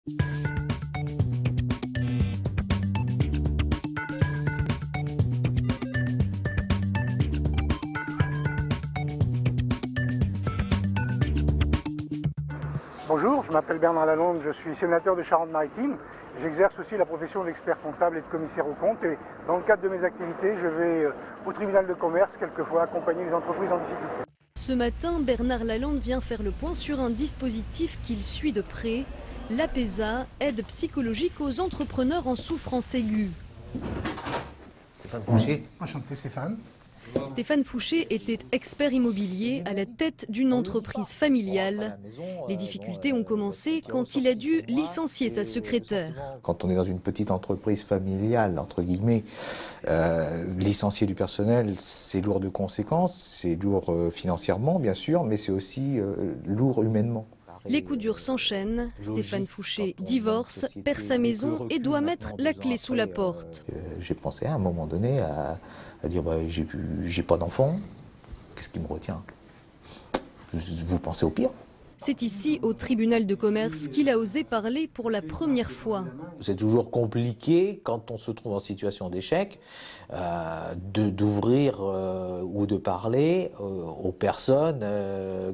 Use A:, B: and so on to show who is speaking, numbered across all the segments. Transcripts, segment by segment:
A: Bonjour, je m'appelle Bernard Lalonde, je suis sénateur de Charente-Maritime. J'exerce aussi la profession d'expert comptable et de commissaire aux comptes. Et dans le cadre de mes activités, je vais au tribunal de commerce quelquefois accompagner les entreprises en difficulté.
B: Ce matin, Bernard Lalonde vient faire le point sur un dispositif qu'il suit de près, l'APESA, aide psychologique aux entrepreneurs en souffrance aiguë.
C: Stéphane Fouché.
A: Enchanté Stéphane.
B: Stéphane Fouché était expert immobilier à la tête d'une entreprise familiale. Les difficultés ont commencé quand il a dû licencier sa secrétaire.
C: Quand on est dans une petite entreprise familiale, entre guillemets, licencier du personnel, c'est lourd de conséquences, c'est lourd financièrement bien sûr, mais c'est aussi lourd humainement.
B: Les coups durs s'enchaînent, Stéphane Fouché divorce, perd sa maison et doit mettre la clé sous la porte.
C: J'ai pensé à un moment donné à dire j'ai pas d'enfant, qu'est-ce qui me retient? Vous pensez au pire?
B: C'est ici, au tribunal de commerce, qu'il a osé parler pour la première fois.
C: C'est toujours compliqué, quand on se trouve en situation d'échec, d'ouvrir ou de parler aux personnes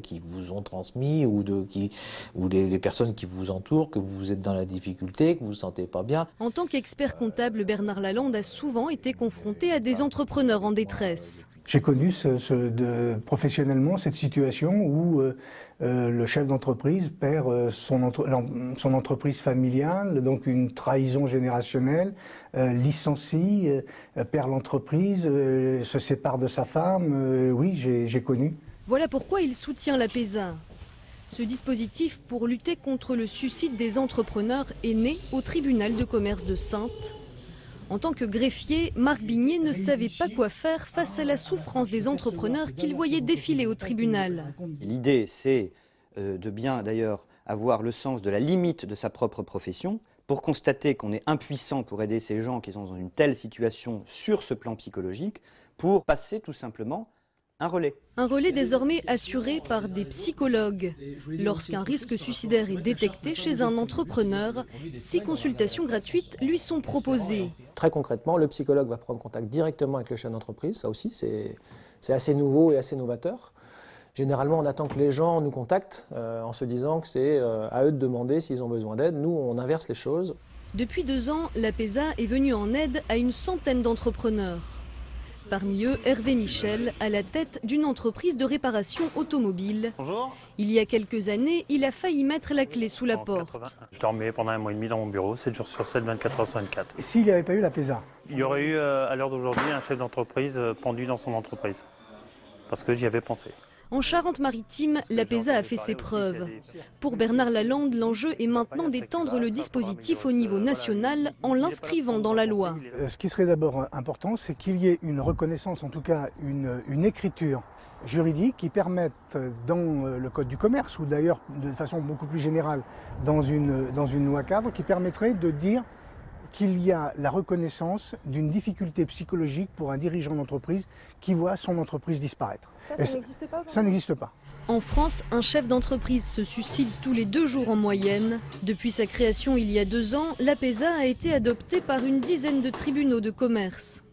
C: qui vous ont transmis ou les personnes qui vous entourent, que vous êtes dans la difficulté, que vous ne vous sentez pas bien.
B: En tant qu'expert comptable, Bernard Lalonde a souvent été confronté à des entrepreneurs en détresse.
A: J'ai connu professionnellement cette situation où le chef d'entreprise perd son entreprise familiale, donc une trahison générationnelle, licencie, perd l'entreprise, se sépare de sa femme. Oui, j'ai connu.
B: Voilà pourquoi il soutient l'APESA. Ce dispositif pour lutter contre le suicide des entrepreneurs est né au tribunal de commerce de Saintes. En tant que greffier, Marc Bignet ne savait pas quoi faire face à la souffrance des entrepreneurs qu'il voyait défiler au tribunal.
D: L'idée, c'est de bien d'ailleurs avoir le sens de la limite de sa propre profession pour constater qu'on est impuissant pour aider ces gens qui sont dans une telle situation sur ce plan psychologique, pour passer tout simplement un relais.
B: Un relais désormais assuré par des psychologues. Lorsqu'un risque suicidaire est détecté chez un entrepreneur, 6 consultations gratuites lui sont proposées.
E: Très concrètement, le psychologue va prendre contact directement avec le chef d'entreprise. Ça aussi, c'est assez nouveau et assez novateur. Généralement, on attend que les gens nous contactent en se disant que c'est à eux de demander s'ils ont besoin d'aide. Nous, on inverse les choses.
B: Depuis 2 ans, l'APESA est venue en aide à une centaine d'entrepreneurs. Parmi eux, Hervé Michel, à la tête d'une entreprise de réparation automobile.
F: Bonjour.
B: Il y a quelques années, il a failli mettre la clé sous la porte.
F: Je dormais pendant 1 mois et demi dans mon bureau, 7 jours sur 7, 24 heures sur 24.
A: Et s'il n'y avait pas eu l'APESA?
F: Il y aurait eu, à l'heure d'aujourd'hui, un chef d'entreprise pendu dans son entreprise. Parce que j'y avais pensé.
B: En Charente-Maritime, l'APESA a fait ses preuves. Pour Bernard Lalonde, l'enjeu est maintenant d'étendre le dispositif au niveau national en l'inscrivant dans la loi.
A: Ce qui serait d'abord important, c'est qu'il y ait une reconnaissance, en tout cas une écriture juridique qui permette dans le Code du commerce, ou d'ailleurs de façon beaucoup plus générale dans une loi cadre, qui permettrait de dire qu'il y a la reconnaissance d'une difficulté psychologique pour un dirigeant d'entreprise qui voit son entreprise disparaître.
B: Ça n'existe pas?
A: Ça n'existe pas.
B: En France, un chef d'entreprise se suicide tous les 2 jours en moyenne. Depuis sa création il y a 2 ans, l'APESA a été adoptée par une dizaine de tribunaux de commerce.